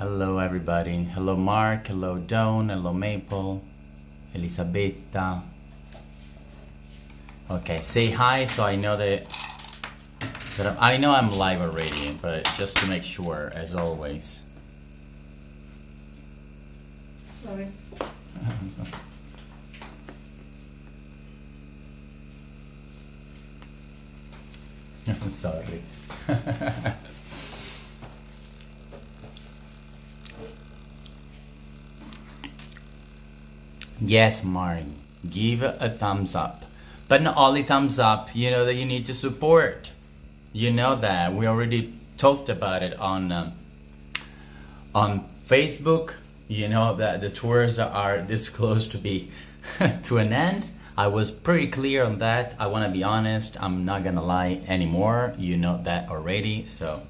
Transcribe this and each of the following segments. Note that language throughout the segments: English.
Hello everybody. Hello Mark, hello Dawn, hello Maple, Elisabetta. Okay, say hi so I know that I know I'm live already, but just to make sure, as always. Sorry. Sorry. Yes, Mari, give a thumbs up. But not only thumbs up, you know that you need to support. You know that. We already talked about it on Facebook. You know that the tours are this close to be to an end. I was pretty clear on that. I want to be honest. I'm not going to lie anymore. You know that already. So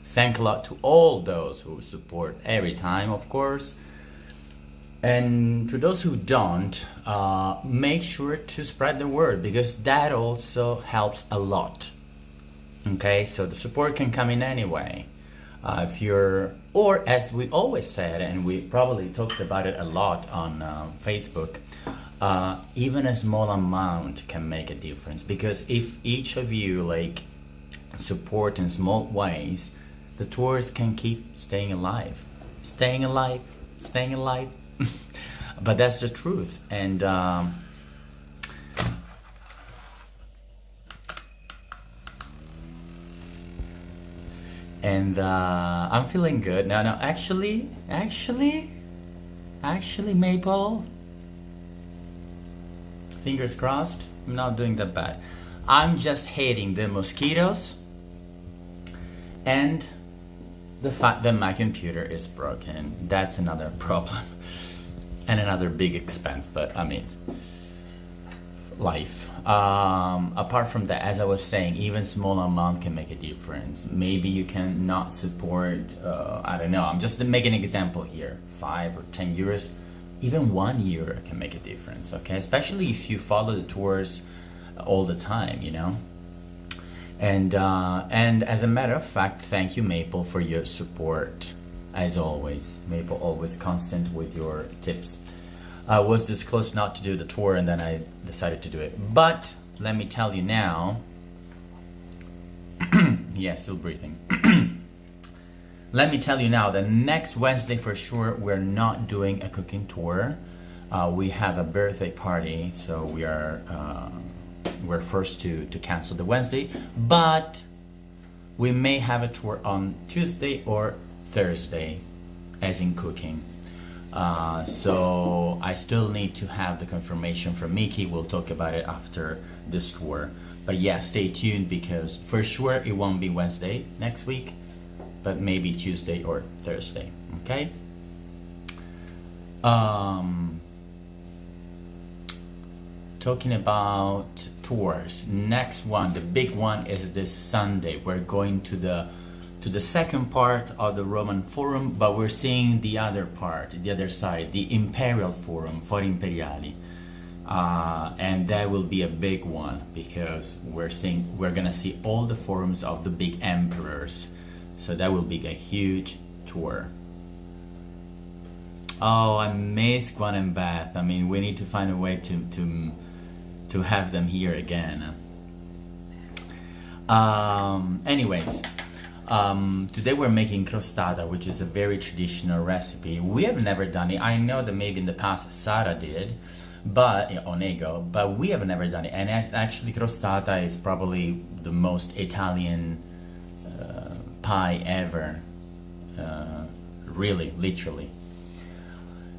thank a lot to all those who support every time, of course. And to those who don't, make sure to spread the word because that also helps a lot. Okay, so the support can come in anyway. If you're, or as we always said, and we probably talked about it a lot on Facebook, even a small amount can make a difference because if each of you like support in small ways, the tours can keep staying alive. Staying alive, staying alive. But that's the truth, and I'm feeling good now. No, actually, Maple, fingers crossed, I'm not doing that bad. I'm just hating the mosquitoes and the fact that my computer is broken. That's another problem. And another big expense, but I mean, life. Apart from that, as I was saying, even small amount can make a difference. Maybe you can not support, I don't know, I'm just making an example here, 5 or 10 euros, even €1 can make a difference, okay? Especially if you follow the tours all the time, you know? And as a matter of fact, thank you, Maple, for your support. As always, Maple always constant with your tips. I was this close not to do the tour and then I decided to do it. But let me tell you now, yeah, still breathing. Let me tell you now that next Wednesday for sure, we're not doing a cooking tour. We have a birthday party, so we're forced to cancel the Wednesday, but we may have a tour on Tuesday or Thursday, as in cooking. So I still need to have the confirmation from Miki. We'll talk about it after this tour. But yeah, stay tuned because for sure it won't be Wednesday next week, but maybe Tuesday or Thursday, okay? Talking about tours, next one, the big one is this Sunday. We're going to the second part of the Roman Forum, but we're seeing the other part, the other side, the Imperial Forum, Fori Imperiali. And that will be a big one because we're gonna see all the forums of the big emperors. So that will be a huge tour. Oh, I miss Guan and Beth. I mean, we need to find a way to have them here again. Anyways. Today we're making crostata, which is a very traditional recipe. We have never done it. I know that maybe in the past Sara did, but Onego, but we have never done it. And actually crostata is probably the most Italian pie ever, really, literally.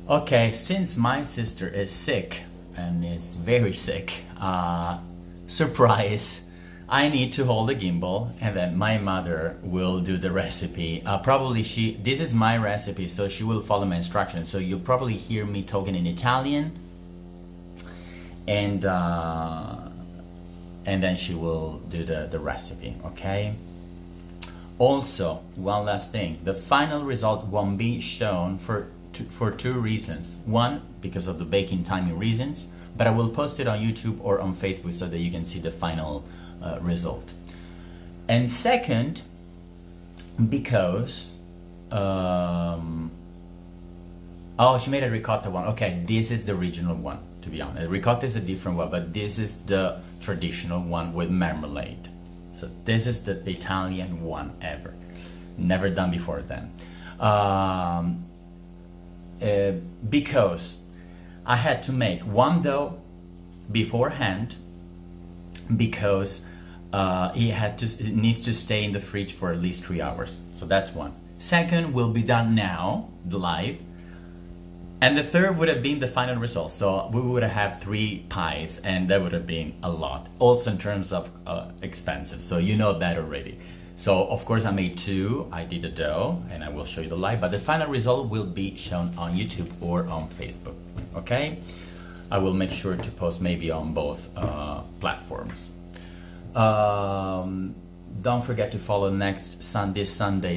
Okay, since my sister is sick, and is very sick, surprise, I need to hold the gimbal and then my mother will do the recipe. Probably this is my recipe, so she will follow my instructions. So you'll probably hear me talking in Italian and then she will do the recipe, okay? Also, one last thing, the final result won't be shown for two reasons. One, because of the baking timing reasons, but I will post it on YouTube or on Facebook so that you can see the final result. And second, because Oh, she made a ricotta one. Okay, this is the original one, to be honest. Ricotta is a different one, but this is the traditional one with marmalade. So this is the Italian one ever. Never done before then. Because I had to make one dough beforehand, because it needs to stay in the fridge for at least 3 hours. So that's one. Second will be done now, the live. And the third would have been the final result. So we would have had 3 pies, and that would have been a lot. Also in terms of expensive. So you know that already. So of course I made 2. I did the dough, and I will show you the live. But the final result will be shown on YouTube or on Facebook. Okay? I will make sure to post maybe on both platforms. Don't forget to follow next Sunday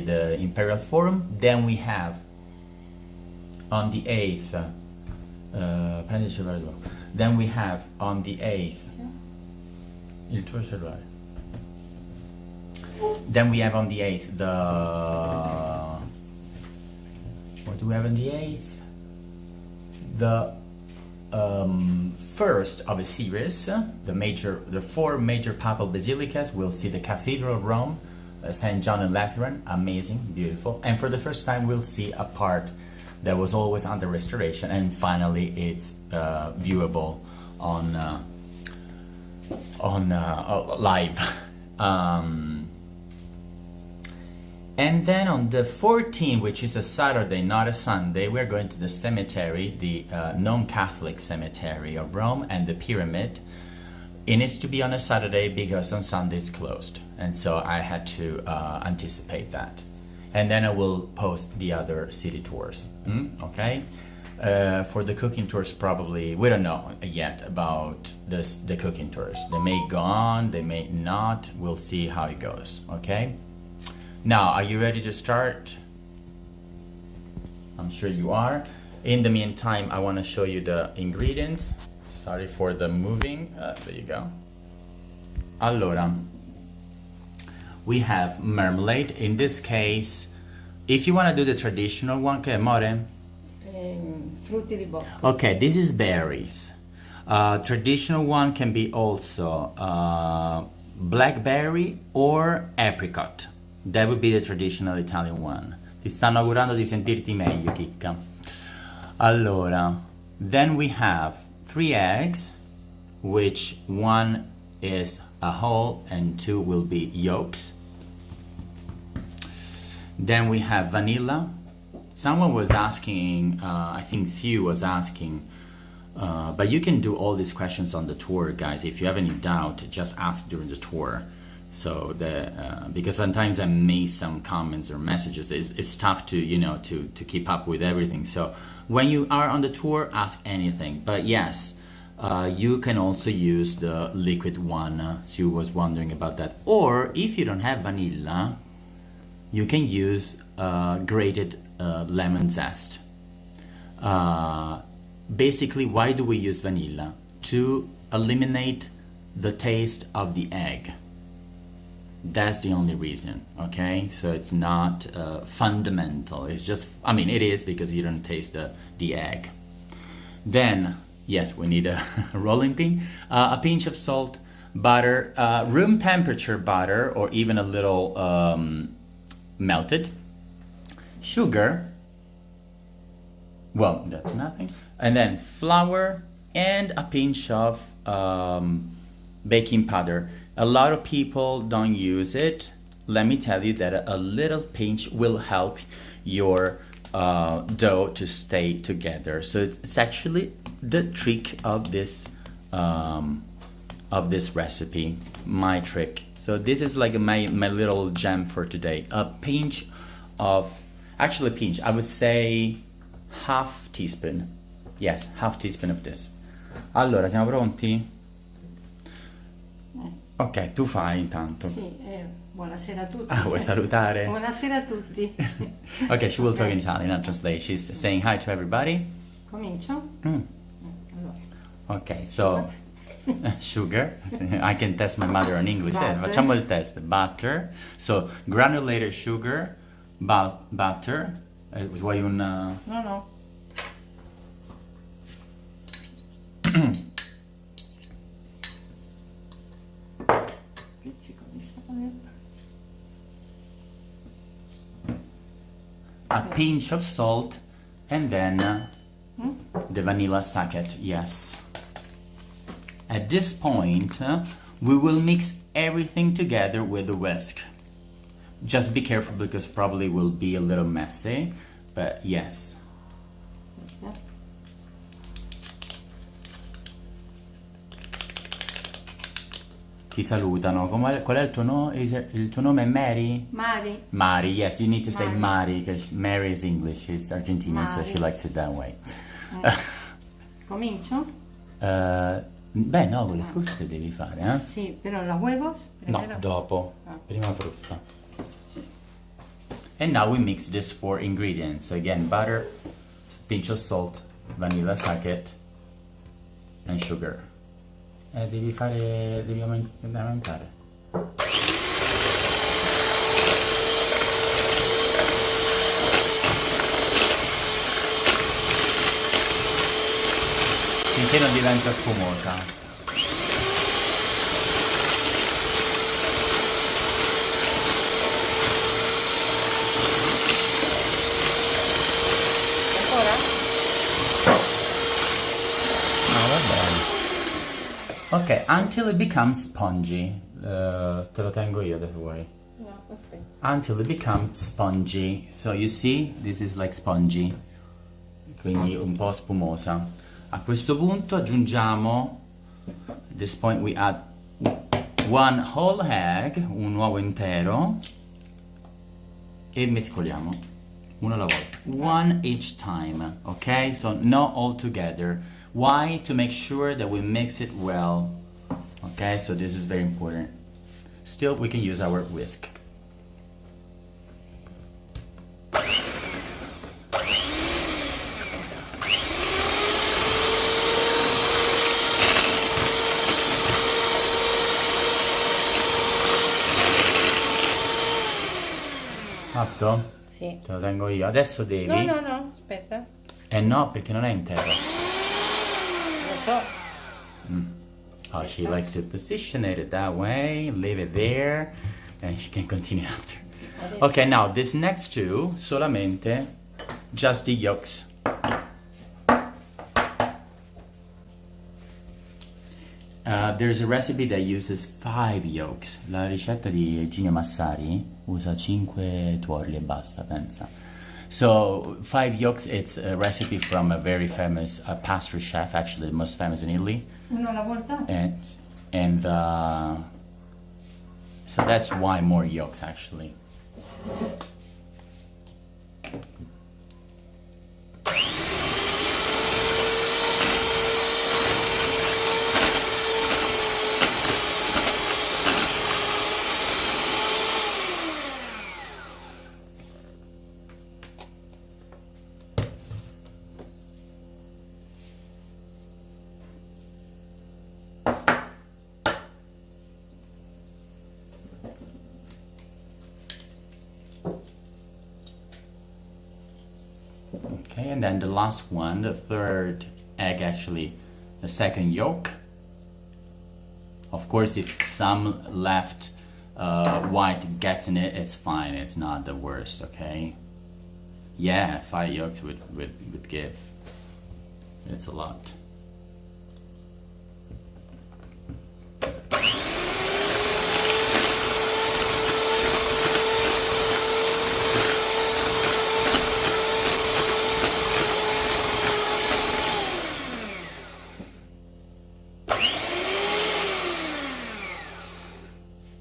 the Imperial Forum. Then we have on the 8th, then we have on the 8th, then we have on the 8th what do we have on the 8th? The first of a series, the 4 major papal basilicas. We'll see the Cathedral of Rome, St. John and Lateran, amazing, beautiful. And for the first time we'll see a part that was always under restoration, and finally it's viewable on live. And then on the 14th, which is a Saturday, not a Sunday, we're going to the cemetery, the non-Catholic cemetery of Rome, and the pyramid. It needs to be on a Saturday because on Sunday it's closed, and so I had to anticipate that. And then I will post the other city tours. Okay? For the cooking tours, probably we don't know yet about the cooking tours. They may go on, they may not. We'll see how it goes. Okay? Now, are you ready to start? I'm sure you are. In the meantime, I want to show you the ingredients. Sorry for the moving. There you go. Allora, we have marmalade. In this case, if you want to do the traditional one, che amore? Frutti di bosco. Okay, this is berries. Traditional one can be also blackberry or apricot. That would be the traditional Italian one. Ti stanno augurando di sentirti meglio, Chicca. Allora, then we have 3 eggs, which 1 is a whole and 2 will be yolks. Then we have vanilla. Someone was asking, I think Sue was asking, but you can do all these questions on the tour, guys. If you have any doubt, just ask during the tour. So because sometimes I miss some comments or messages. It's tough to to keep up with everything. So when you are on the tour, ask anything. But yes, you can also use the liquid one. Sue was wondering about that. Or if you don't have vanilla, you can use grated lemon zest. Basically, why do we use vanilla? To eliminate the taste of the egg. That's the only reason, okay? So it's not fundamental. It's just, I mean, it is because you don't taste the egg. Then, yes, we need a rolling pin, a pinch of salt, butter, room temperature butter, or even a little melted, sugar, well, that's nothing, and then flour and a pinch of baking powder. A lot of people don't use it. Let me tell you that a little pinch will help your dough to stay together. So it's actually the trick of this recipe, my trick. So this is like my little gem for today. A pinch of, actually a pinch, I would say half teaspoon. Yes, half teaspoon of this. Allora, siamo pronti? Ok, tu fai intanto. Sì, buonasera a tutti. Ah, vuoi salutare? Buonasera a tutti. Okay, she will talk in Italian, not translate. She's saying hi to everybody. Comincio? Allora. Ok, so sugar. I can test my mother in English. Butter. Facciamo il test. Butter. So granulated sugar, butter. Vuoi un... No, no. Pizzico di sale. A pinch of salt, and then the vanilla sachet, yes. At this point, we will mix everything together with the whisk. Just be careful because probably will be a little messy, but yes. Ti salutano. Qual è il tuo nome? Il tuo nome è Mary? Mari. Mari, yes, you need to say Mari. Mari because Mary is English, she's Argentinian, so Mari. she likes it that way. Comincio? Beh, no, con le fruste devi fare, eh? Sì, però la huevos No, primero. dopo. Ah. Prima frusta. And now we mix these 4 ingredients. So again, butter, pinch of salt, vanilla sachet, and sugar. Devi aumentare. Finché non diventa spumosa. Ancora? No, va bene. Ok, until it becomes spongy. Te lo tengo io se vuoi. No, aspetta. Until it becomes spongy. So you see, this is like spongy. Quindi un po' spumosa. A questo punto aggiungiamo, at this point we add 1 whole egg, un uovo intero, e mescoliamo. Uno alla volta. 1 each time, ok? So not all together. Why? To make sure that we mix it well. Okay, so this is very important. Still, we can use our whisk. Fatto? Sì. Te lo tengo io. Adesso devi... No, no, no, aspetta. No, perché non è intero. Lo so. Oh, she likes to position it that way, leave it there, and she can continue after. Adesso. Okay, now this next two, solamente just the yolks. There's a recipe that uses 5 yolks. La ricetta di Eugenio Massari usa 5 tuorli e basta, pensa. So 5 yolks, it's a recipe from a very famous pastry chef, actually the most famous in Italy. Uno alla volta? And so that's why more yolks actually. Okay, and then the last one, the third egg actually, the second yolk. Of course, if some left white gets in it, it's fine, it's not the worst, okay? Yeah, 5 yolks would give. It's a lot.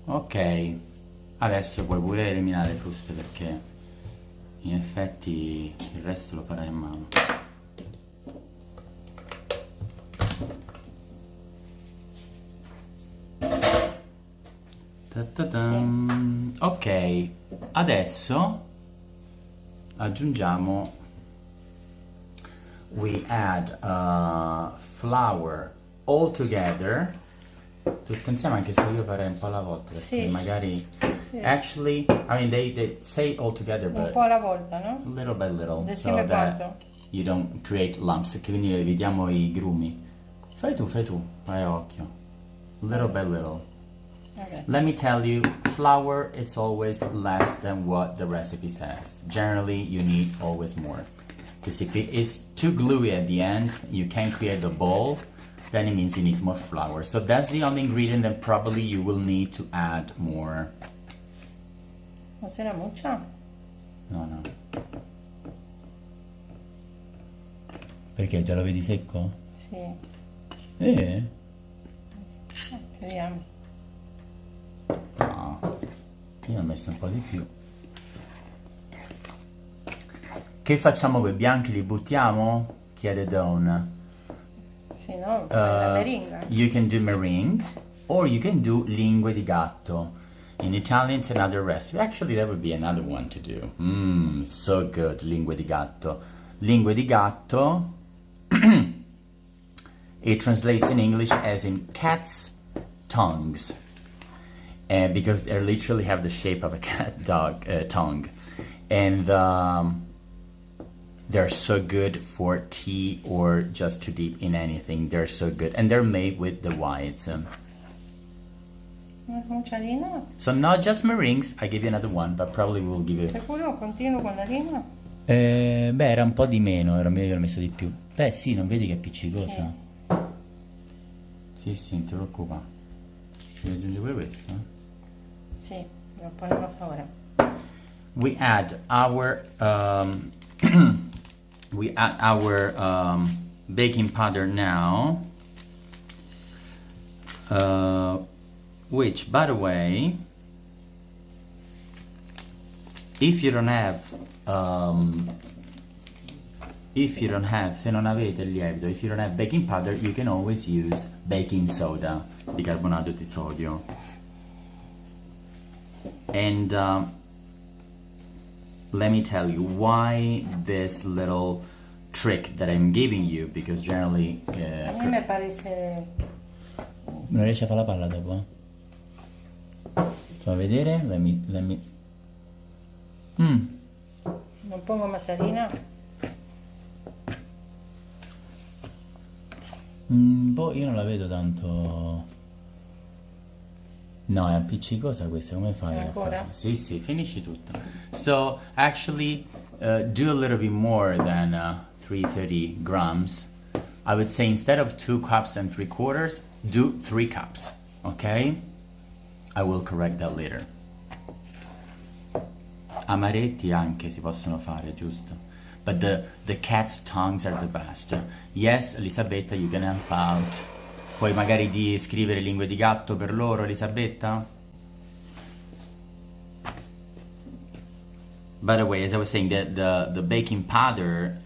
Ok, adesso puoi pure eliminare le fruste perché in effetti il resto lo farai a mano. Ta-ta-dam. Ok, adesso aggiungiamo, we add flour all together tutto insieme, anche se io farei un po' alla volta, perché Sì. magari... Sì. Actually, I mean, they say all together, Un but po' alla volta, no? little by little, so Decime that quanto. you don't create lumps, che quindi evitiamo i grumi. Fai tu, fai occhio. Little by little. Ok. Let me tell you, flour, it's always less than what the recipe says. Generally, you need always more. Because if it is too gluey at the end, you can't create the ball, then it means you need more flour. So that's the only ingredient that probably you will need to add more. ¿No será mucha? No. Perché già lo vedi secco? Sì. Vediamo. No, io ho messo un po' di più. Che facciamo con i bianchi? Li buttiamo? Chiede Dawn. Sì, no? La meringa. You can do meringues or you can do lingue di gatto. In Italian it's another recipe. Actually that would be another one to do. So good, lingue di gatto. Lingue di gatto, it translates in English as in cat's tongues. Because they literally have the shape of a cat tongue. And they're so good for tea or just to dip in anything. They're so good. And they're made with the whites. Una cucciarina? So not just meringues, I give you another one, but probably we'll give you... Sicuro? Continuo con l'harina? beh, era un po' di meno, era meglio che l'ho messo di più. Beh sì, non vedi che è appiccicosa? Sì, non ti preoccupa. Devi aggiungere pure questo? Sì, lo ponemos ora. We add our baking powder now, which, by the way, if you don't have, se non avete il lievito, if you don't have baking powder, you can always use baking soda, bicarbonato di sodio. And let me tell you why this little trick that I'm giving you, because generally... A mí me parece... Non riesci a fare la palla dopo? Fa vedere? Let me... Non pongo más harina. Boh, io non la vedo tanto... No, è appiccicosa questa, come fai a Ancora? fare? Sì, finisci tutto. So, actually, do a little bit more than 330 grams. I would say instead of 2 cups and 3/4, do 3 cups, okay? I will correct that later. Amaretti anche si possono fare, giusto? But the cat's tongues are the best. Yes, Elisabetta, you can help out. Puoi magari di scrivere lingue di gatto per loro, Elisabetta? By the way, as I was saying, the baking powder,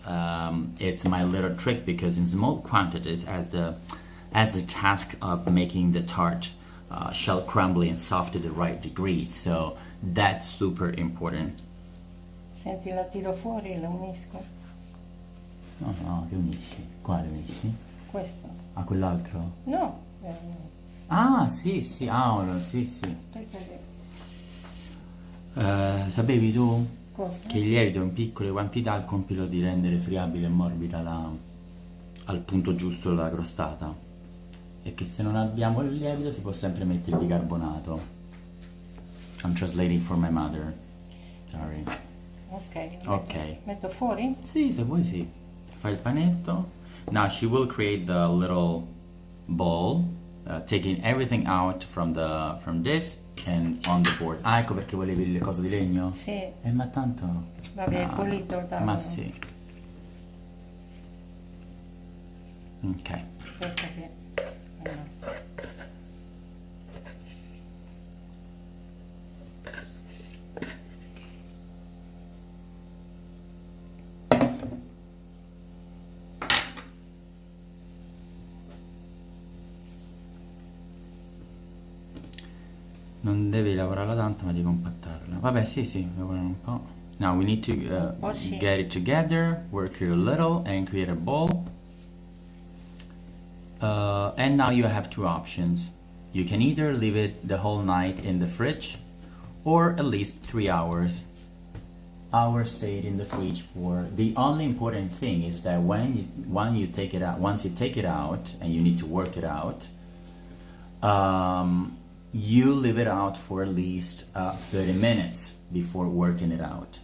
it's my little trick because in small quantities has the task of making the tart shell crumbly and soft to the right degree. So that's super important. Senti, la tiro fuori e la unisco. No, che unisci? Quale unisci? Questo. A quell'altro? No. Ah, sì, sì. Aspetta che... Sapevi tu Cosa? che il lievito in piccole quantità ha il compito di rendere friabile e morbida al punto giusto la crostata, e che se non abbiamo il lievito si può sempre mettere il bicarbonato. I'm translating for my mother. Sorry. Ok. Metto fuori? Sì, se vuoi sì. Fai il panetto. Now she will create the little ball, taking everything out from this and on the board. Ah, ecco perché volevi le cose di legno? Sì. Ma tanto... Vabbè, no. è pulito il tavolo. Ma sì. Ok. Aspetta che... basta. Non devi lavorarla tanto, ma devi compattarla. Vabbè, sì, lavorano un po'. Now we need to sì. get it together, work it a little, and create a ball. And now you have two options. You can either leave it the whole night in the fridge or at least 3 hours. Ours stayed in the fridge for. The only important thing is that when you take it out, once you take it out and you need to work it out, you leave it out for at least 30 minutes before working it out.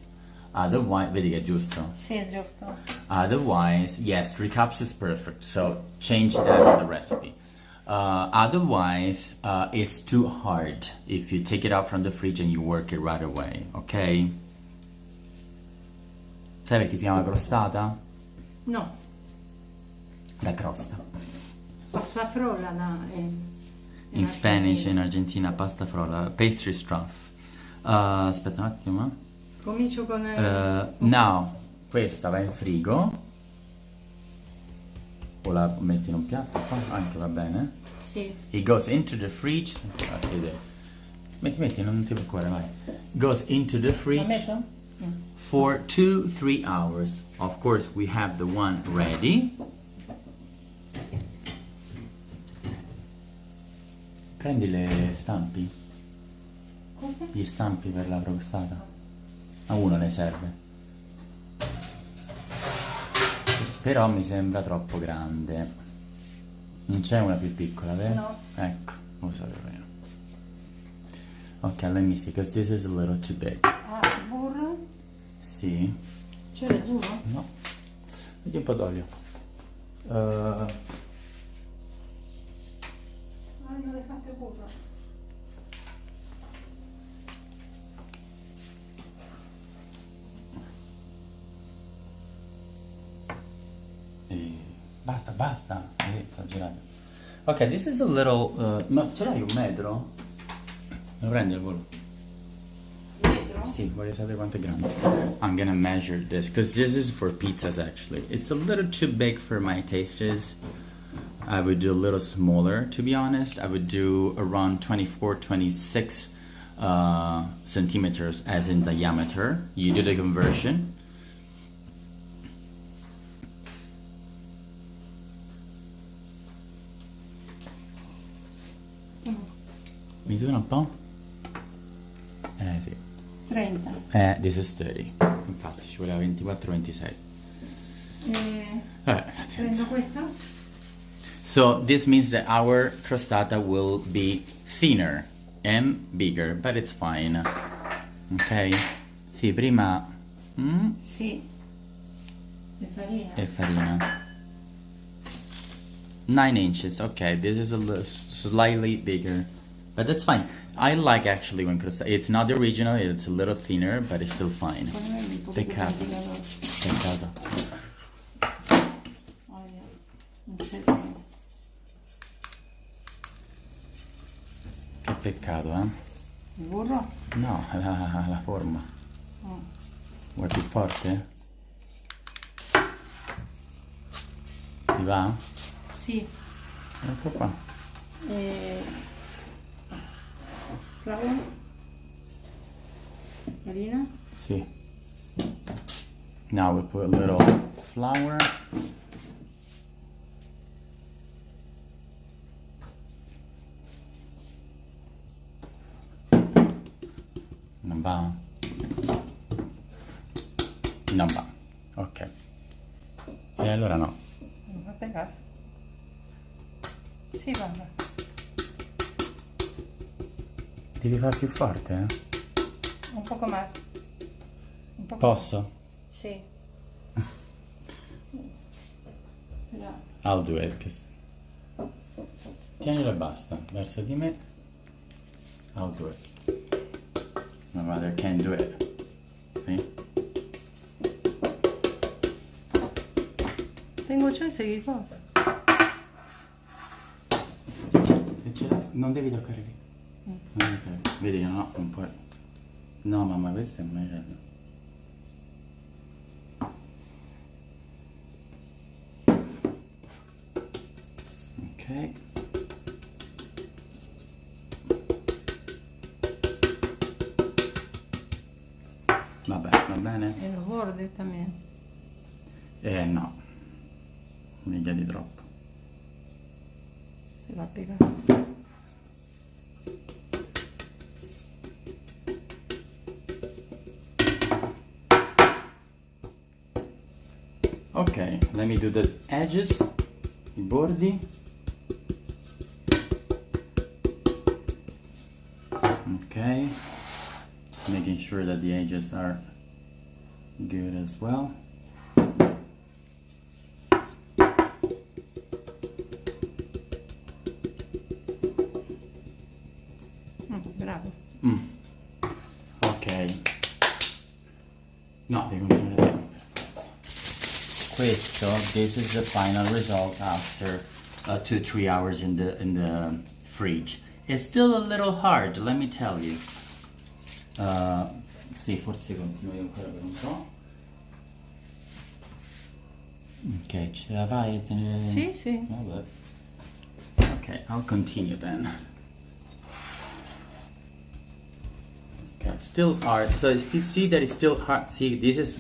Otherwise, vedi che è giusto? Sì, è giusto. Otherwise, yes, 3 cups is perfect. So change that in the recipe. Otherwise, it's too hard if you take it out from the fridge and you work it right away. Ok? Sai perché si chiama crostata? No, La crosta. pasta frolla In Spanish, in Argentina, pasta frolla, pastry stuff. Aspetta un attimo. Comincio con... Now, questa va in frigo. O la metti in un piatto qua? Anche va bene. Sì. It goes into the fridge. Metti, non ti preoccupare, vai. Goes into the La fridge metto? for 2-3 hours. Of course, we have the one ready. Prendi le stampi? Cosa? Gli stampi per la crostata? A uno ne serve. Però mi sembra troppo grande. Non c'è una più piccola, vero? No. Ecco, lo sapevo io. Ok, let me see, because this is a little too big. Ah, burro? Sì. C'è il burro? No. Metti un po' d'olio. Ah, non le fate burro. Basta. Esagerato. Ok, this is a little... ma ce l'hai un metro? Lo prendi al volo? Dietro? Sì, voglio sapere quanto è grande. I'm gonna measure this, because this is for pizzas actually. It's a little too big for my tastes. I would do a little smaller, to be honest. I would do around 24-26 centimeters as in diameter. You do the conversion. Misura un po'? Sì. 30. This is 30. Infatti ci voleva 24-26. That's it. Prendo questa? So this means that our crostata will be thinner and bigger, but it's fine. Ok? Sì, prima Sì. E farina? e farina. 9 inches. Okay, this is a little slightly bigger, but that's fine. I like actually when crostata. It's not the original. It's a little thinner, but it's still fine. Peccato. Peccato. Non c'è sì. Che peccato, eh? Il burro? No, la forma. Vuoi più forte? Ti va? Sì. Ecco qua. Flour? Farina? Sì. Now we put a little flour. Non va? Non va. Ok. E allora no. Non va a pegare. Sì, va. Devi fare più forte, eh? Un poco más. Un poco Posso? Sì. No. I'll do it. Tienilo e basta. Verso di me. I'll do it. My mother can't do it. See? Tengo acceso che cosa? Se ce l'hai, non devi toccare lì. Non devi toccare. Vedi che no, non puoi. No, mamma, questo è un macello. Ok. Vabbè, va bene? E lo borde también. No. Mica di troppo. Se va a pegare. Ok, let me do the edges, I bordi. Okay, making sure that the edges are good as well. Bravo. Ok. No, devo continuare da questo. This is the final result after 2-3 hours in the fridge. It's still a little hard, let me tell you. Sì, forse continuo ancora per un po'. Ok, ce la fai a tenere? Sì, sì. Vabbè. Okay, I'll continue then. Okay, still hard. So if you see that it's still hard, see this is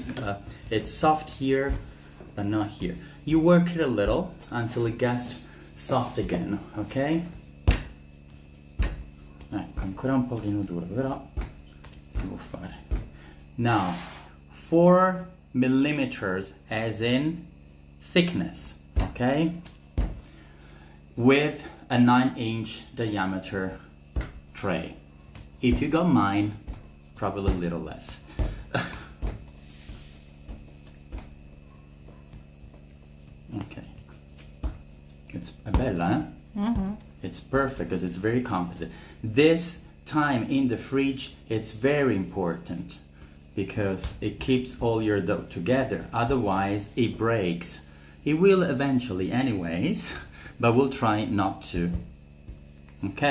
it's soft here, but not here. You work it a little until it gets soft again, okay? Ecco, ancora un pochino duro, però si può fare. Now, 4 millimeters as in thickness, okay? With a 9-inch diameter tray. If you got mine, probably a little less. Okay. It's bella, eh? Mm-hmm. It's perfect because it's very competent. This time in the fridge, it's very important because it keeps all your dough together. Otherwise, it breaks. It will eventually anyways, but we'll try not to. Ok?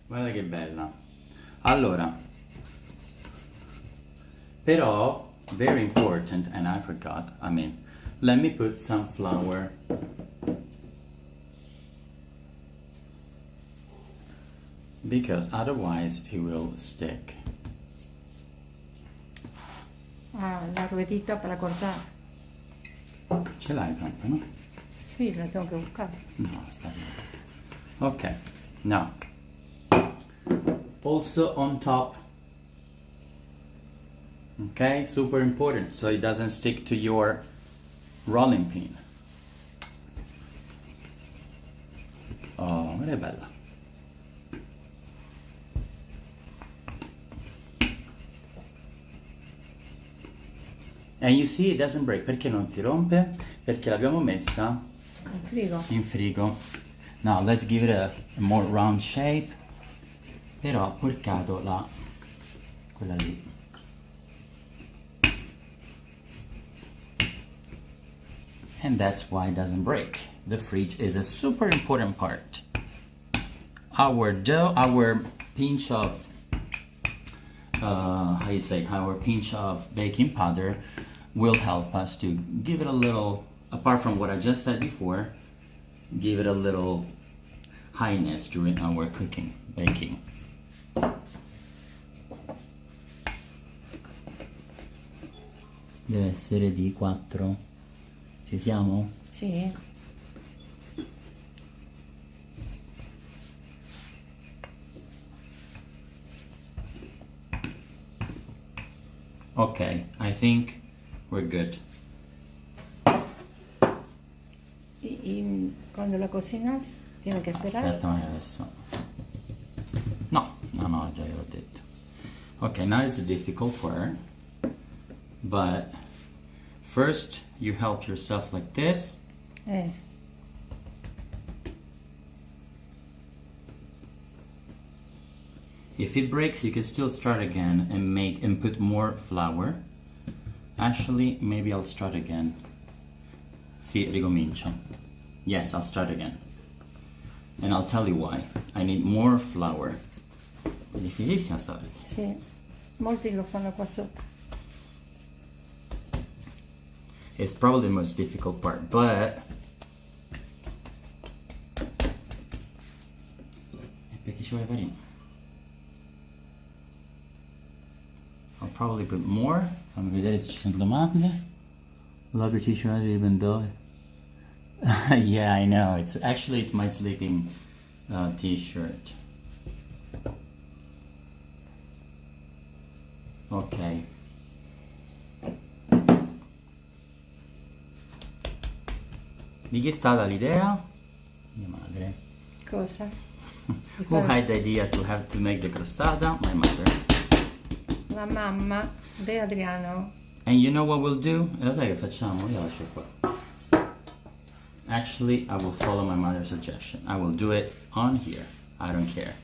Guarda che bella. Allora, però, very important, and I forgot, let me put some flour. Because otherwise it will stick. Ah, la ruedita para cortar. Ce l'hai proprio, no? Sì, la tengo che buscare. No, sta bene. Okay, now also on top. Okay, super important so it doesn't stick to your rolling pin. Oh, guarda che bella. And you see it doesn't break. Perché non si rompe? Perché l'abbiamo messa In frigo. in frigo. Now let's give it a more round shape. Però ho porcato quella lì. And that's why it doesn't break. The fridge is a super important part. Our dough, our pinch of our pinch of baking powder will help us to give it a little, apart from what I just said before, give it a little highness during our cooking, baking. Deve essere di 4. Ci siamo? Sì. Okay, I think we're good. Y cuando la cocinas, tiene que esperar. Aspetta, ma adesso. No, già l'ho detto. Okay, now it's the difficult part. But first you help yourself like this. If it breaks, you can still start again and put more flour. Actually, maybe I'll start again. Sì, ricomincio. Yes, I'll start again. And I'll tell you why. I need more flour. È difficilissima sta cosa. Sì, molti lo fanno qua sopra. It's probably the most difficult part, but perché ci vuole farina? I'll probably put more. Fammi vedere se ci sono domande. Love your t-shirt even though yeah, I know. It's my sleeping t-shirt. Okay. Di chi è stata l'idea? Mia madre. Cosa? Who had the idea to have to make the crostata? My mother. La mamma di Adriano. And you know what we'll do? Lo sai che facciamo? Io lascio qua. Actually, I will follow my mother's suggestion. I will do it on here. I don't care.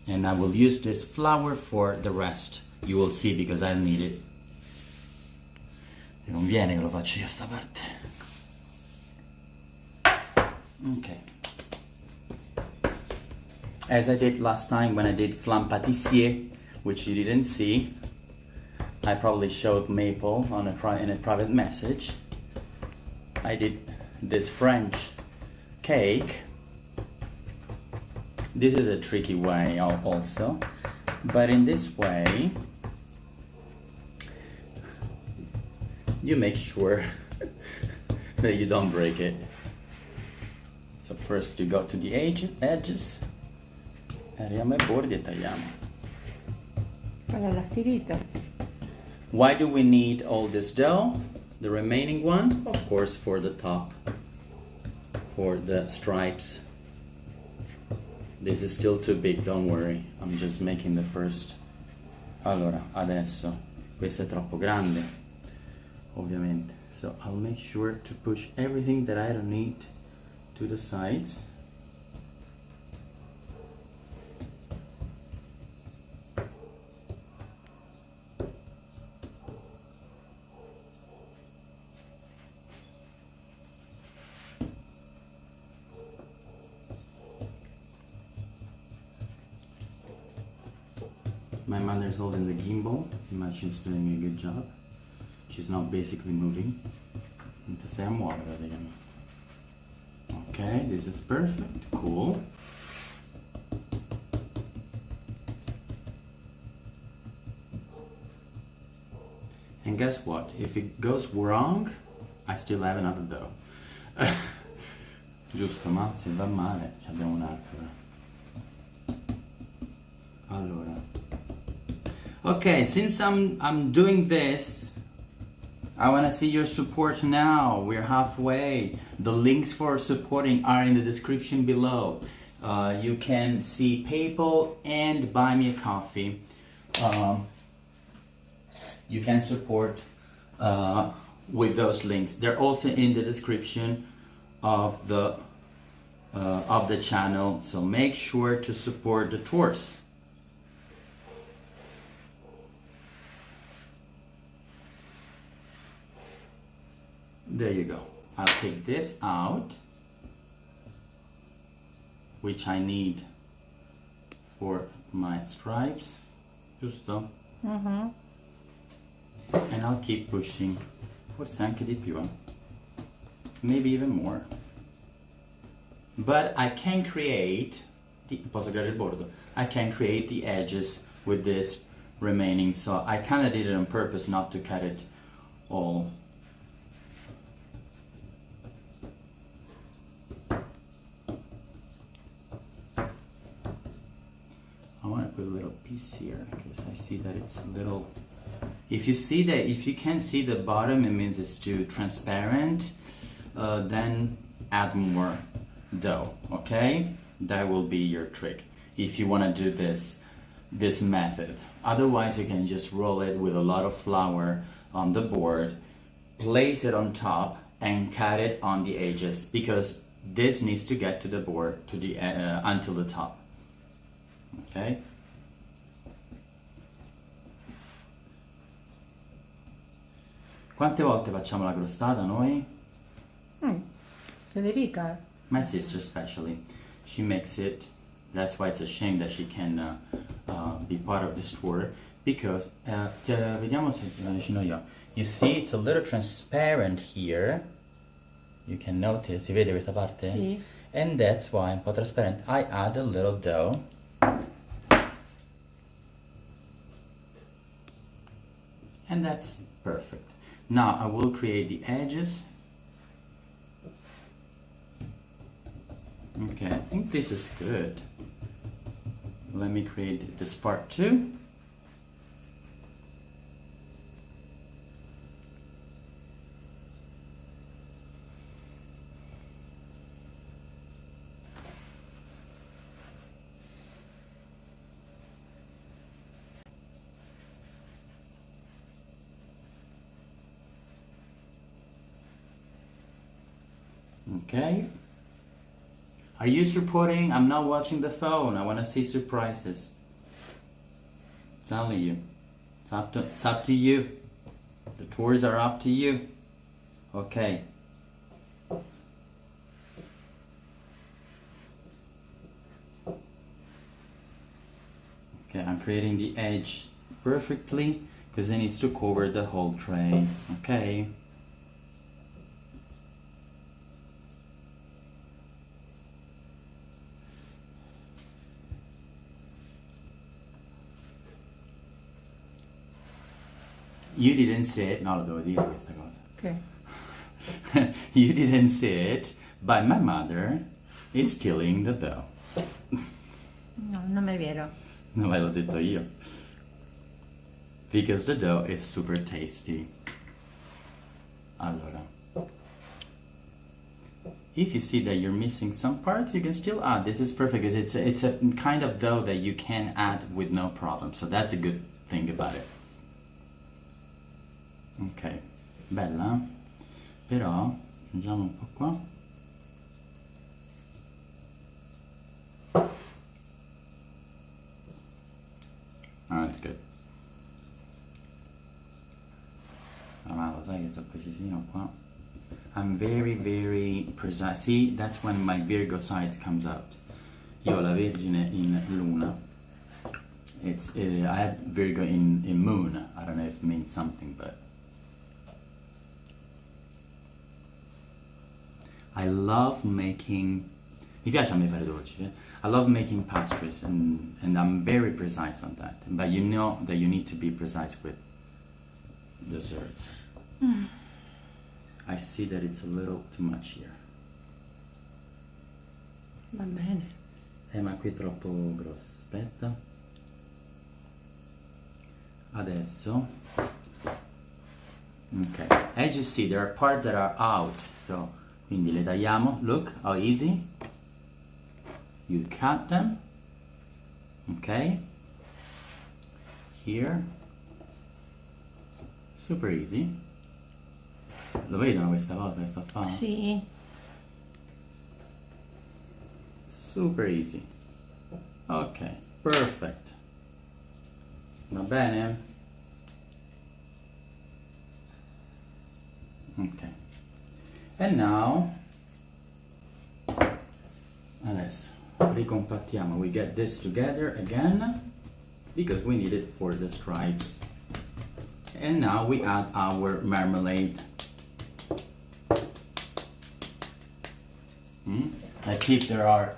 And I will use this flour for the rest. You will see because I'll need it. Non viene che lo faccio io sta parte. Okay. As I did last time when I did flan pâtissier, which you didn't see, I probably showed Maple on in a private message. I did this French cake. This is a tricky way also, but in this way you make sure that you don't break it. So first you go to the edges, arriviamo ai bordi e tagliamo. Para las tiritas. Why do we need all this dough? The remaining one, of course, for the top, for the stripes. This is still too big, don't worry. I'm just making the first. Allora, adesso, questo è troppo grande, ovviamente. So I'll make sure to push everything that I don't need to the sides. My mother's holding the gimbal. She's doing a good job. She's not basically moving. Non ti stai a muovere, praticamente. Okay, this is perfect. Cool. And guess what? If it goes wrong, I still have another dough. Giusto, ma se va male, ci abbiamo un altro. Allora. Okay, since I'm doing this, I want to see your support now. We're halfway. The links for supporting are in the description below. You can see PayPal and buy me a coffee. You can support with those links. They're also in the description of the channel. So make sure to support the tours. There you go. I'll take this out, which I need for my stripes. Giusto? Mm-hmm. And I'll keep pushing. Forse anche di più. Maybe even more. But I can create posso creare il bordo. I can create the edges with this remaining. So I kind of did it on purpose not to cut it all. I want to put a little piece here because I see that it's a little. If you can't see the bottom, it means it's too transparent. Then add more dough. Okay, that will be your trick if you want to do this method. Otherwise, you can just roll it with a lot of flour on the board, place it on top, and cut it on the edges because this needs to get to the board to the until the top. Okay. Quante volte facciamo la crostata noi? Federica. My sister especially. She makes it. That's why it's a shame that she can be part of this tour because vediamo se vicino io. You see it's a little transparent here. You can notice. Si vede questa parte? Sì. And that's why un po' trasparent. I add a little dough. And that's perfect. Now I will create the edges. Okay, I think this is good. Let me create this part too. Okay. Are you supporting? I'm not watching the phone. I want to see surprises. It's only you. It's up to you. The tours are up to you. Okay. Okay, I'm creating the edge perfectly because it needs to cover the whole tray. Okay. You didn't see it, no, lo devo dire questa cosa. Ok. You didn't see it, but my mother is stealing the dough. No, non è vero. Non l'ho detto io. Because the dough is super tasty. Allora. If you see that you're missing some parts, you can still add. This is perfect because it's a kind of dough that you can add with no problem. So that's a good thing about it. Ok, bella, però aggiungiamo un po' qua. Ah, that's good. Ah, lo sai che sono precisino qua. I'm very, very precise. See, that's when my Virgo side comes out. Io ho la Vergine in Luna. I have Virgo in Moon. I don't know if it means something, but I love making, mi piace a me fare dolci, I love making pastries and I'm very precise on that. But you know that you need to be precise with desserts. I see that it's a little too much here. Va bene. Ma qui è troppo grosso. Aspetta. Adesso. Okay. As you see, there are parts that are out, so quindi le tagliamo. Look how easy. You cut them. Okay. Here. Super easy. Lo vedono questa cosa che sto facendo? Sì. Super easy. Ok, perfect. Va bene? Ok. And now, adesso ricompattiamo. We get this together again because we need it for the stripes. And now we add our marmalade. Let's see if there are.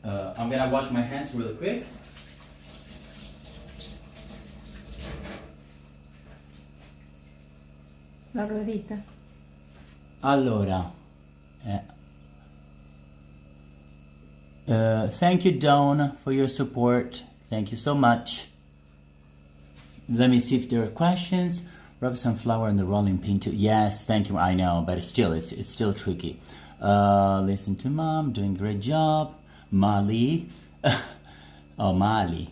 I'm gonna wash my hands real quick. La ruedita. Allora, thank you, Dawn, for your support. Thank you so much. Let me see if there are questions. Rub some flour on the rolling pin too. Yes, thank you. I know, but still, it's still tricky. Listen to mom, doing a great job. Mali, oh Mari.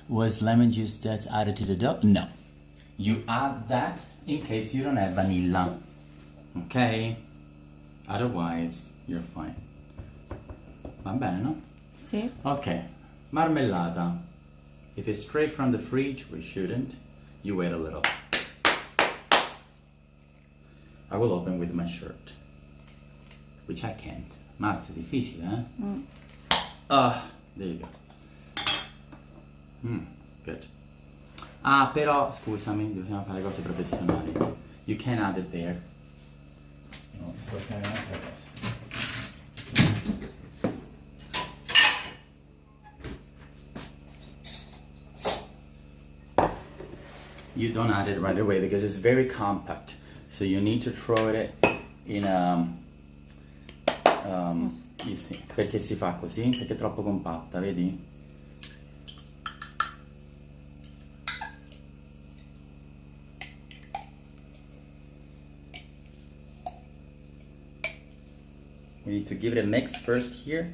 Was lemon juice that's added to the dough? No. You add that in case you don't have vanilla. Okay? Otherwise, you're fine. Va bene, no? Sì. Okay. Marmellata. If it's straight from the fridge, we shouldn't. You wait a little. I will open with my shirt. Which I can't. Mazza, è difficile, eh? There you go. Good. Ah, però, scusami, dobbiamo fare cose professionali. You can add it there. No, sporcare un'altra cosa. You don't add it right away because it's very compact. So you need to throw it in a... sì, perché si fa così? Perché è troppo compatta, vedi? We need to give it a mix first here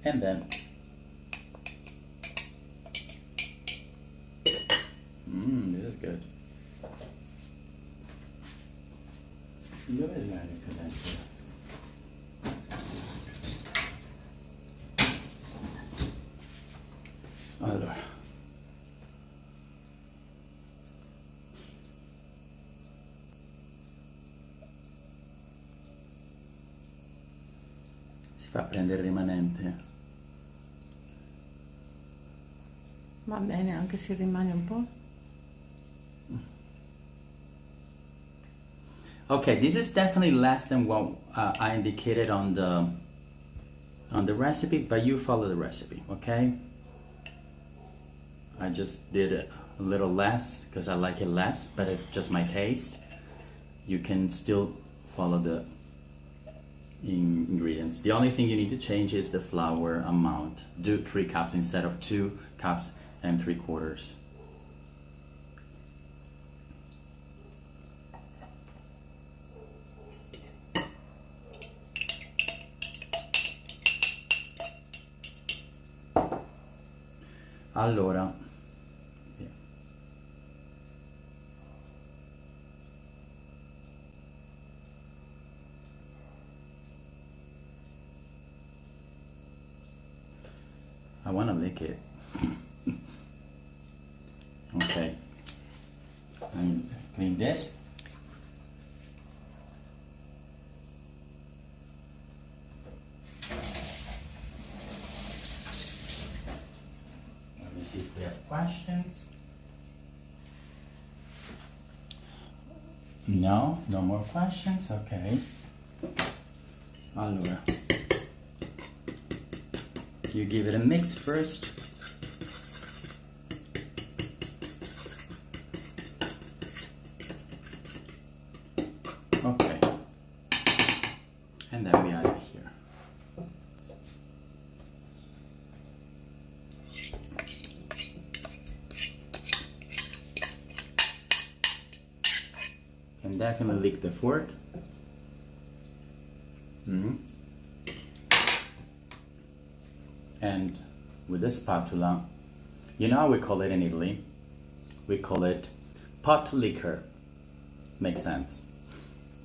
and then this is good. Dove è l'aria cadente? Allora. Si fa prendere il rimanente. Va bene, anche se rimane un po'. Okay, this is definitely less than what I indicated on the recipe, but you follow the recipe, okay? I just did a little less because I like it less, but it's just my taste. You can still follow the ingredients. The only thing you need to change is the flour amount. Do 3 cups instead of 2 cups and 3/4. Allora, I want to lick it. Okay, and clean this. Let me see if we have questions. No, no more questions. Okay. Allora, you give it a mix first. Okay, and then we add it here. Can definitely lick the fork. And with the spatula, you know how we call it in Italy? We call it pot liquor. Makes sense?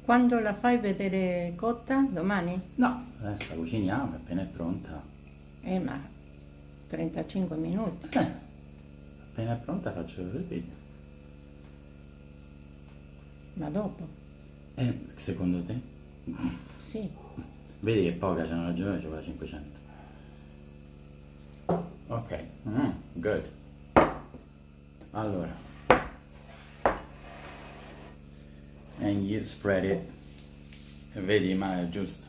Quando la fai vedere cotta? Domani? No, adesso la cuciniamo, appena è pronta. Ma 35 minuti. Appena è pronta faccio il video. Ma dopo? Secondo te? Sì. Vedi che poca, c'hanno ragione, ci vuole 500. Ok, good. Allora. And you spread it. E vedi, ma è giusto.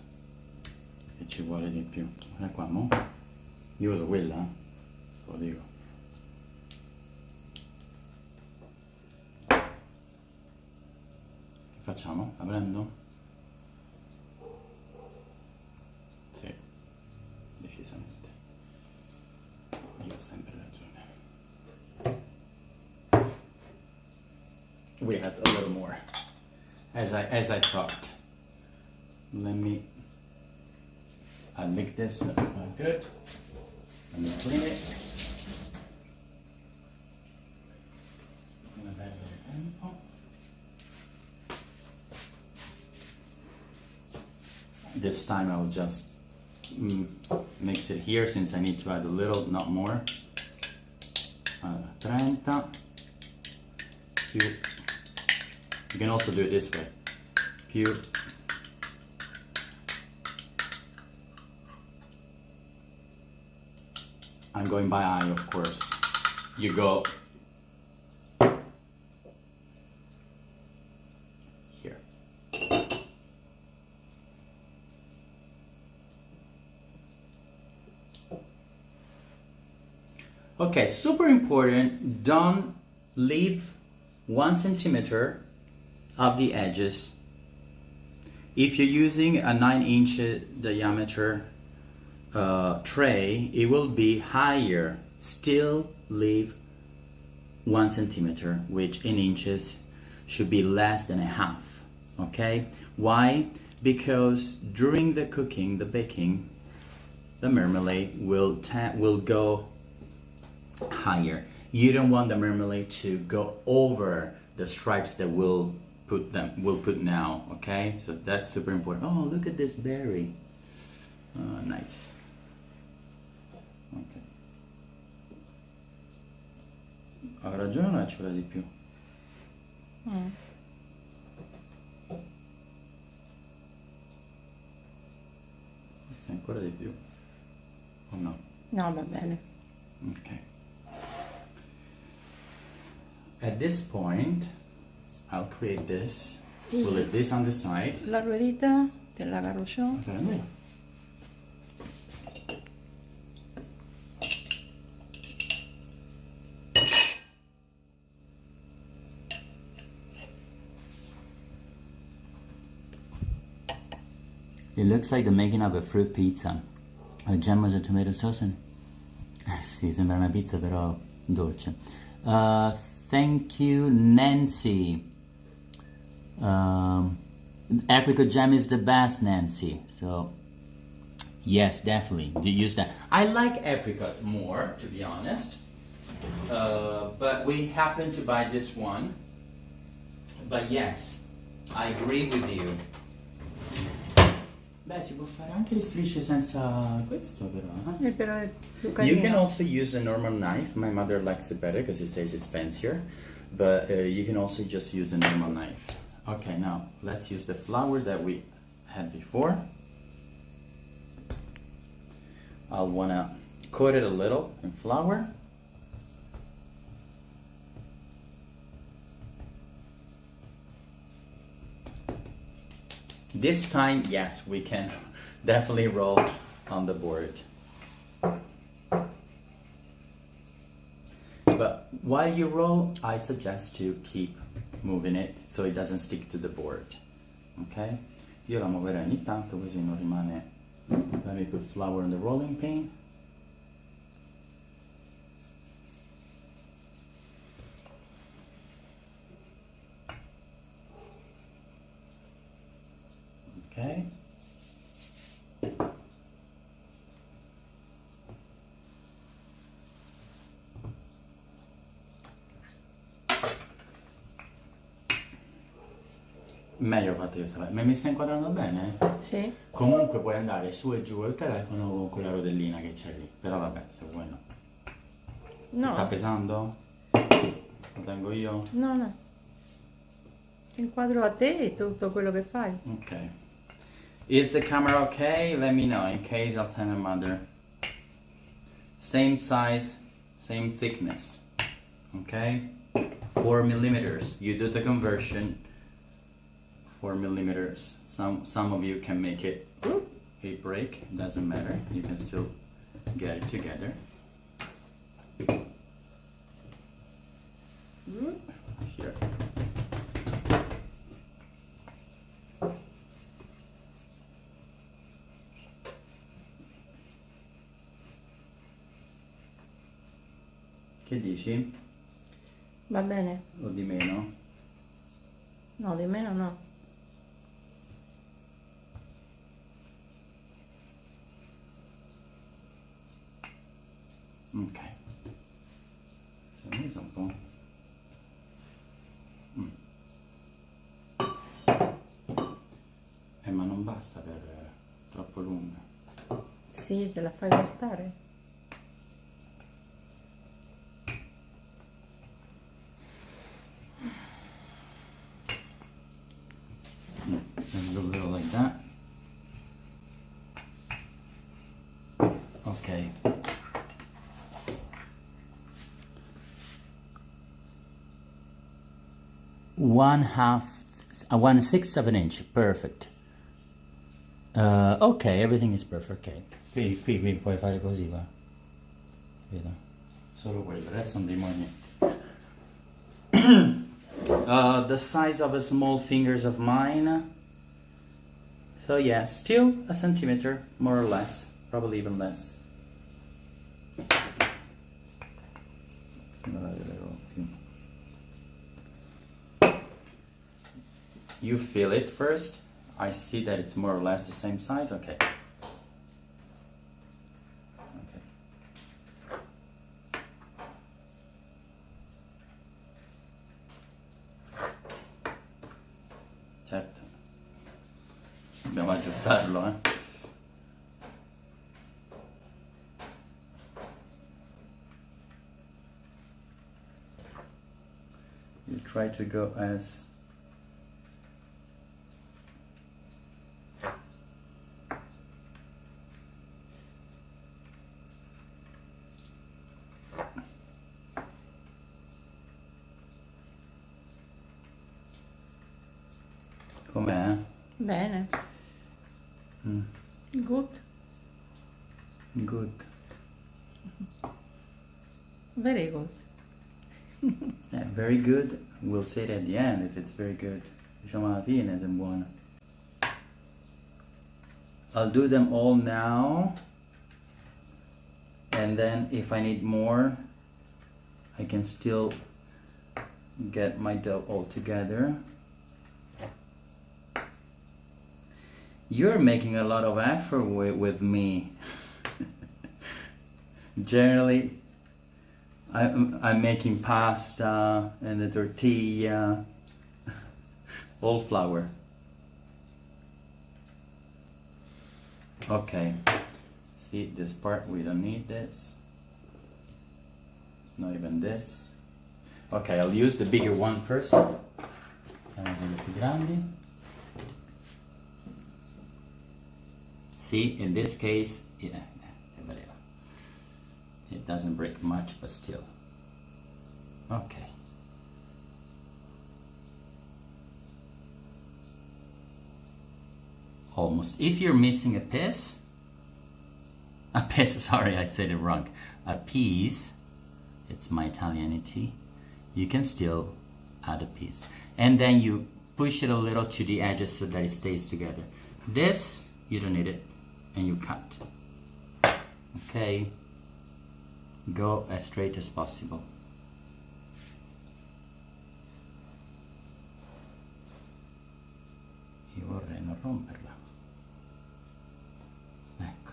Che ci vuole di più. Guarda qua, mo. Io uso quella, te lo dico. Che facciamo? La prendo? Sì, decisamente. Io ho sempre ragione. We had a little more, as I thought. Let me. I lick this good. Let me clean it. This time I'll just mix it here since I need to add a little, not more. 30. Più. You can also do it this way. Più. I'm going by eye, of course. You go here. Okay, super important, don't leave 1 centimeter of the edges. If you're using a 9-inch diameter tray, it will be higher. Still leave 1 centimeter, which in inches should be less than a half. Okay? Why? Because during the cooking, the baking, the marmalade will go higher. You don't want the marmalade to go over the stripes that will we'll put now, okay? So that's super important. Oh, look at this berry. Nice. Okay. Ha ragione o no, ci vuole di più? Forse ancora di più. O no? No, va bene. Okay. At this point, I'll create this. We'll leave this on the side. La ruedita te la agarro yo. Okay. It looks like the making of a fruit pizza. A jam with a tomato sauce and... sì, sembra una pizza però dolce. Thank you, Nancy. Apricot jam is the best, Nancy. So, yes, definitely. Do use that. I like apricot more, to be honest. But we happen to buy this one. But yes, I agree with you. Beh, si può fare anche le strisce senza questo però. Però è più carino. You can also use a normal knife. My mother likes it better because it says it's fancier. But you can also just use a normal knife. Okay, now let's use the flour that we had before. I'll wanna coat it a little in flour. This time, yes, we can definitely roll on the board. But while you roll, I suggest to keep moving it so it doesn't stick to the board. Ok? Io la muoverei ogni tanto così non rimane. Let me put flour on the rolling pin. Ok? Meglio fatto io stare. Ma mi sta inquadrando bene? Sì. Comunque puoi andare su e giù il telefono con quella rodellina che c'è lì. Però vabbè, se vuoi no. No. Ti sta pesando? Lo tengo io? No, no. Inquadro a te e tutto quello che fai. Ok. Is the camera okay? Let me know in case I'll tell my mother. Same size, same thickness. Okay? 4 millimeters. You do the conversion. 4 millimeters. Some of you can make it a break. Doesn't matter. You can still get it together. Here. Che dici? Va bene? O di meno? No, di meno no. Ok. Si è messa un po'. Ma non basta per troppo lunga. Sì, te la fai bastare. A little like that. Okay. One sixth of an inch, perfect. Ok, everything is perfect, ok. Qui puoi fare così, va. Vedo. Solo quello, il resto non devi muovere niente. The size of a small fingers of mine. So yeah, still a centimeter, more or less. Probably even less. You feel it first. I see that it's more or less the same size. Okay. devo aggiustarlo, eh. You try to go as com'è? Bene. Good. Good. Very good. Yeah, very good. We'll say it at the end if it's very good. Diciamo alla fine se è buono. I'll do them all now, and then if I need more, I can still get my dough all together. You're making a lot of effort with me. Generally, I'm making pasta and a tortilla, all flour. Okay, see this part, we don't need this. Not even this. Okay, I'll use the bigger one first. Siamo quelli più grandi. See, in this case, yeah, it doesn't break much, but still. Okay. Almost. If you're missing a piece, sorry, I said it wrong. A piece, it's my Italianity, you can still add a piece. And then you push it a little to the edges so that it stays together. This, you don't need it, and you cut. Okay? Go as straight as possible. Io vorrei non romperla. Ecco.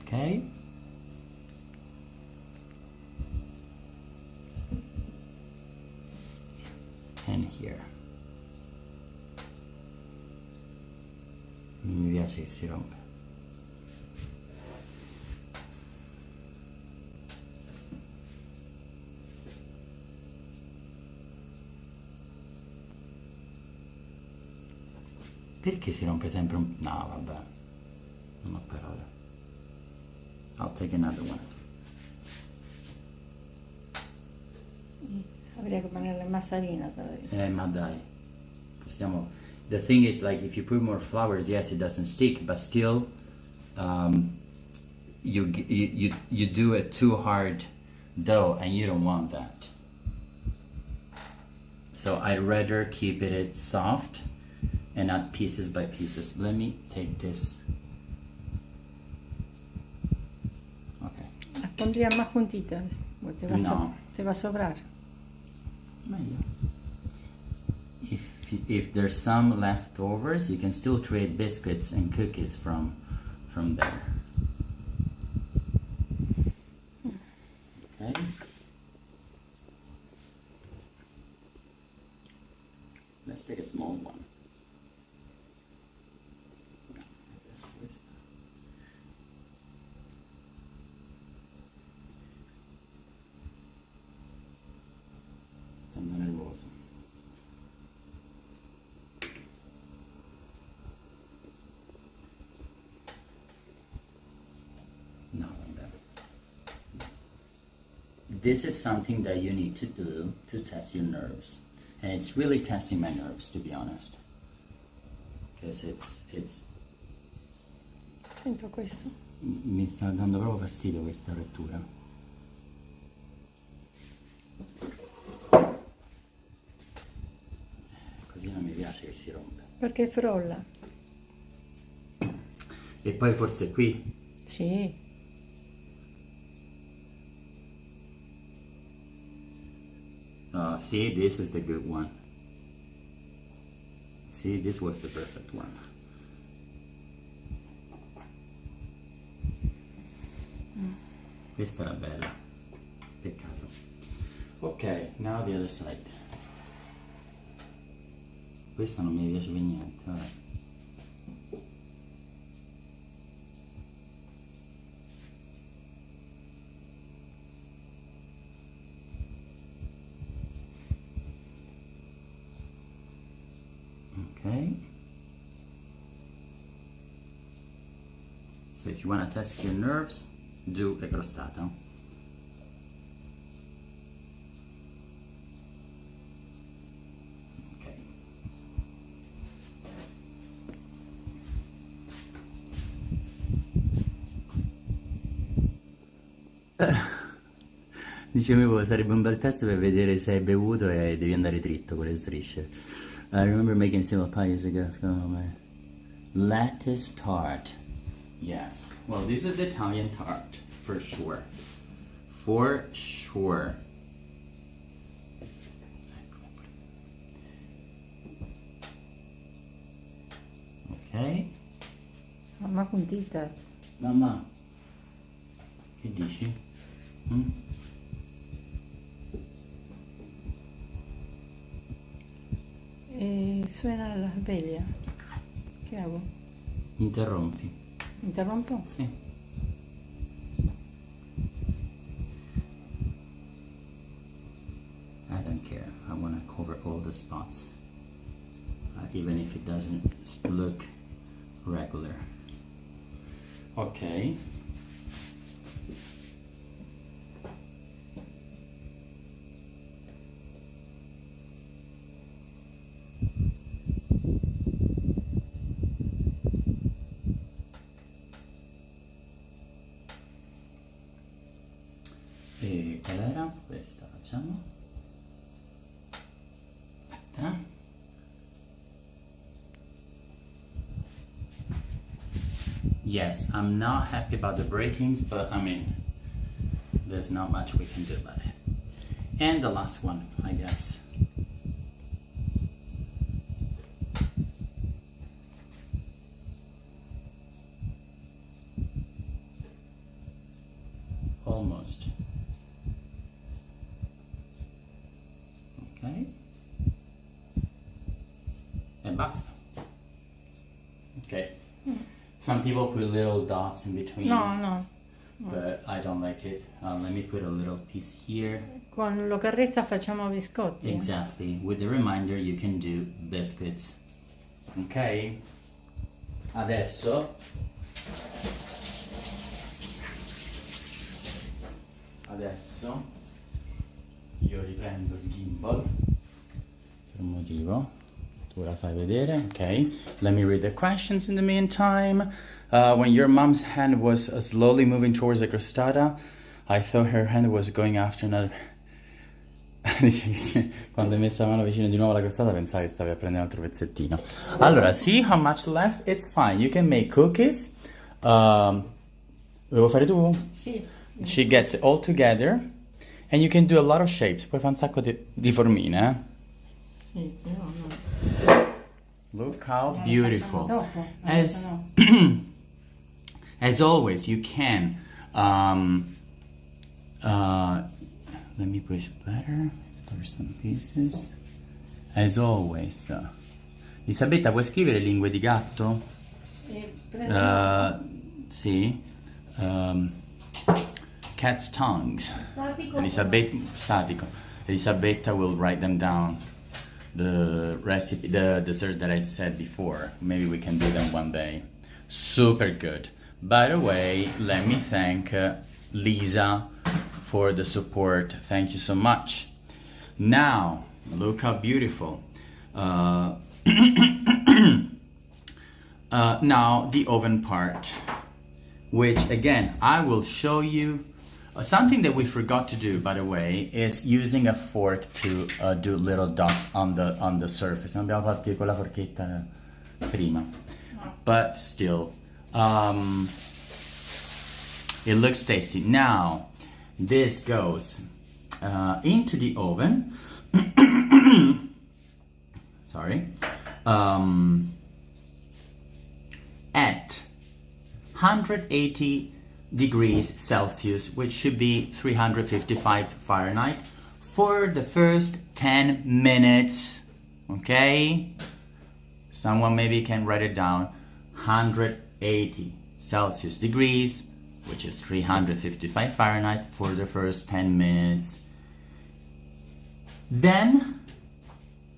Ok. And here. Non mi piace che si rompe. Perché si rompe sempre un... No, vabbè. Non ho parole. I'll take another one. Habría que ponerle más harina todavía. Ma dai. Stiamo... The thing is, like, if you put more flowers, yes, it doesn't stick, but still, you do a too hard dough, and you don't want that. So I'd rather keep it soft and not pieces by pieces. Let me take this. Okay. Las pondría más juntitas, porque No. te va a sobrar. Meglio. If there's some leftovers, you can still create biscuits and cookies from there. Okay. Let's take a small one. And then it rolls. No, this is something that you need to do to test your nerves, and it's really testing my nerves, to be honest, because it's Sento questo. mi sta dando proprio fastidio questa rottura. Così non mi piace che si rompe. Perché frolla. E poi forse qui. Sì. See, this is the good one. See, this was the perfect one. Questa era bella. Peccato. Ok, now the other side. Questa non mi piace per niente, vabbè. Okay. So if you want to test your nerves, do a crostata. Okay. Dicevo, sarebbe un bel test per vedere se hai bevuto e devi andare dritto con le strisce. I remember making simple pie years ago. Lattice tart. Yes. Well, this is the Italian tart, for sure. For sure. Ok. Mamma puntita. Mamma, che dici? E suena la sveglia. Che hago? Interrompi. Interrompo? Sì. I don't care. I want to cover all the spots. Even if it doesn't look regular. Ok. E qual era? Questa facciamo. Aspetta. Yes, I'm not happy about the breakings, but I mean, there's not much we can do about it. And the last one, I guess. Almost. Ok. E basta. Ok. Some people put little dots in between. No. But I don't like it. Let me put a little piece here. Con lo carretta facciamo biscotti. Exactly. With the reminder, you can do biscuits. Ok? Adesso io riprendo il gimbal per un motivo. Tu la fai vedere, ok? Let me read the questions in the meantime. When your mom's hand was slowly moving towards the crostata, I thought her hand was going after another. Quando hai messo la mano vicino di nuovo alla crostata pensavi che stavi a prendere un altro pezzettino. Allora, see how much left? It's fine. You can make cookies. Devo fare tu? Sì. She gets it all together. And you can do a lot of shapes. Puoi fare un sacco di formine, eh? Sì, però no. Look how No, beautiful. lo facciamo dopo. As, No. as always, you can. Let me push better. There's some pieces. As always. Elisabetta, puoi scrivere lingue di gatto? Sì. Cat's tongues. Statico. Elisabetta will write them down. The recipe, the dessert that I said before. Maybe we can do them one day. Super good. By the way, let me thank Lisa for the support. Thank you so much. Now, look how beautiful. Now, the oven part, which again, I will show you. Something that we forgot to do, by the way, is using a fork to do little dots on the surface. Non abbiamo fatto con la forchetta prima. But still, it looks tasty. Now, this goes into the oven. Sorry. At 180 degrees Celsius, which should be 355 Fahrenheit, for the first 10 minutes. Okay? Someone maybe can write it down. 180 Celsius degrees, which is 355 Fahrenheit, for the first 10 minutes. Then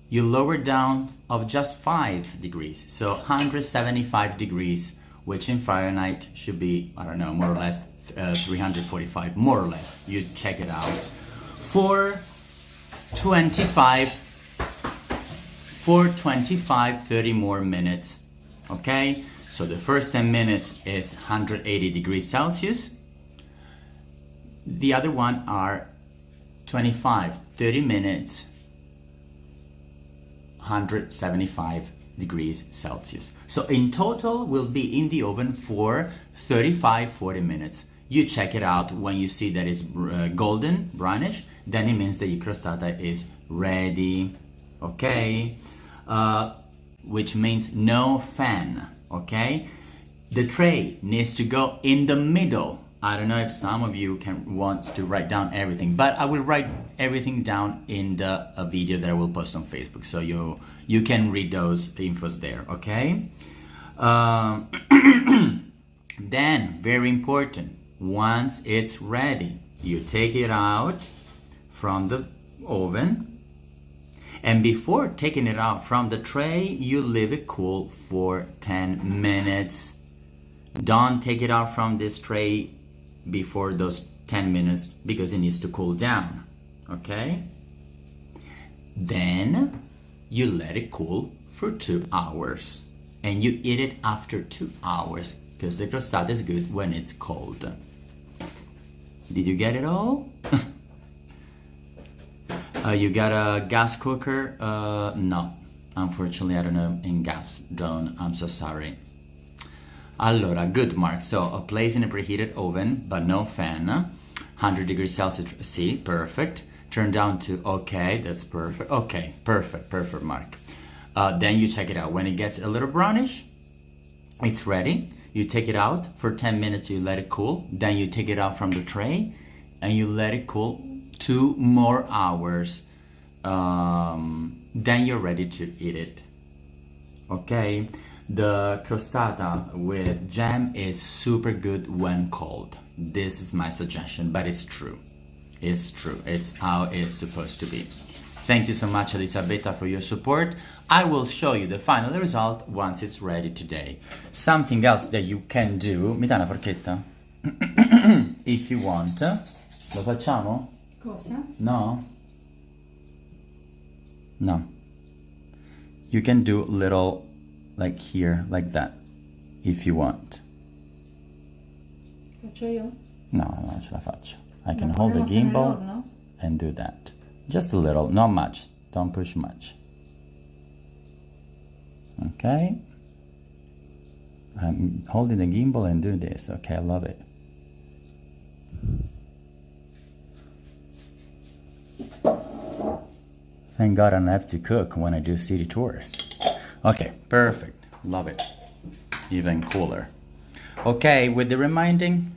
you lower down of just 5 degrees, so 175 degrees, which in Fahrenheit should be, I don't know, more or less 345, more or less. You check it out. For 25, 30 more minutes. Okay, so the first 10 minutes is 180 degrees Celsius. The other one are 30 minutes, 175 degrees Celsius. So in total will be in the oven for 40 minutes. You check it out when you see that it's golden, brownish, then it means that your crostata is ready. Okay, which means no fan. Okay, the tray needs to go in the middle. I don't know if some of you want to write down everything, but I will write everything down in the video that I will post on Facebook, so you can read those infos there. Okay. Then, very important, once it's ready, you take it out from the oven, and before taking it out from the tray, you leave it cool for 10 minutes. Don't take it out from this tray before those 10 minutes because it needs to cool down. Okay? Then you let it cool for 2 hours, and you eat it after 2 hours because the crostata is good when it's cold. Did you get it all? You got a gas cooker? No, unfortunately I don't know in gas. Don't, I'm so sorry. Allora, good, Mark. So place in a preheated oven, but no fan. 100 degrees Celsius, see, perfect. Turn down to, okay, that's perfect. Okay, perfect, Mark. Then you check it out. When it gets a little brownish, it's ready. You take it out for 10 minutes, you let it cool. Then you take it out from the tray and you let it cool 2 more hours. Then you're ready to eat it. Okay? The crostata with jam is super good when cold. This is my suggestion, but it's true. It's true. It's how it's supposed to be. Thank you so much, Elisabetta, for your support. I will show you the final result once it's ready today. Something else that you can do. Mi dai una forchetta? If you want. Lo facciamo? Cosa? No? No. You can do little, like here, like that, if you want. Faccio io? No, non ce la faccio. I can hold the gimbal and do that. Just a little, not much. Don't push much. Okay. I'm holding the gimbal and do this. Okay, I love it. Thank God I don't have to cook when I do city tours. Okay, perfect. Love it. Even cooler. Okay, with the reminding,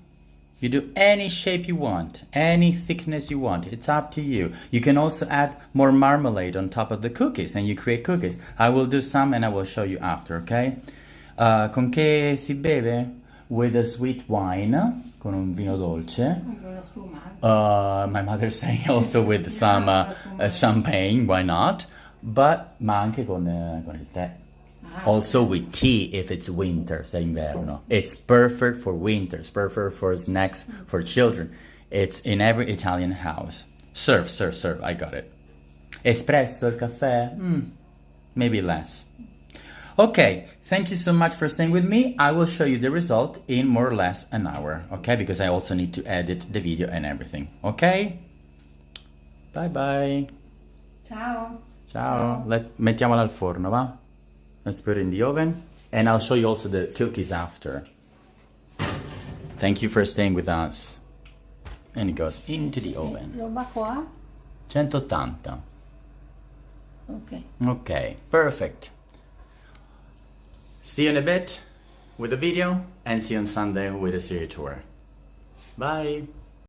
you do any shape you want, any thickness you want. It's up to you. You can also add more marmalade on top of the cookies and you create cookies. I will do some and I will show you after, okay? Con che si beve? With a sweet wine, con un vino dolce. My mother's saying also with some champagne, why not? But, ma anche con il tè. Also with tea if it's winter, se inverno. It's perfect for winters, perfect for snacks for children. It's in every Italian house. Serve, serve, serve. I got it. Espresso, il caffè? Maybe less. Okay, thank you so much for staying with me. I will show you the result in more or less an hour, okay? Because I also need to edit the video and everything, okay? Bye bye. Ciao. Ciao. Mettiamola al forno, va? Let's put it in the oven. And I'll show you also the cookies after. Thank you for staying with us. And it goes into the oven. Lo va qua? 180. Ok. Okay, perfect. See you in a bit with the video and see you on Sunday with a city tour. Bye.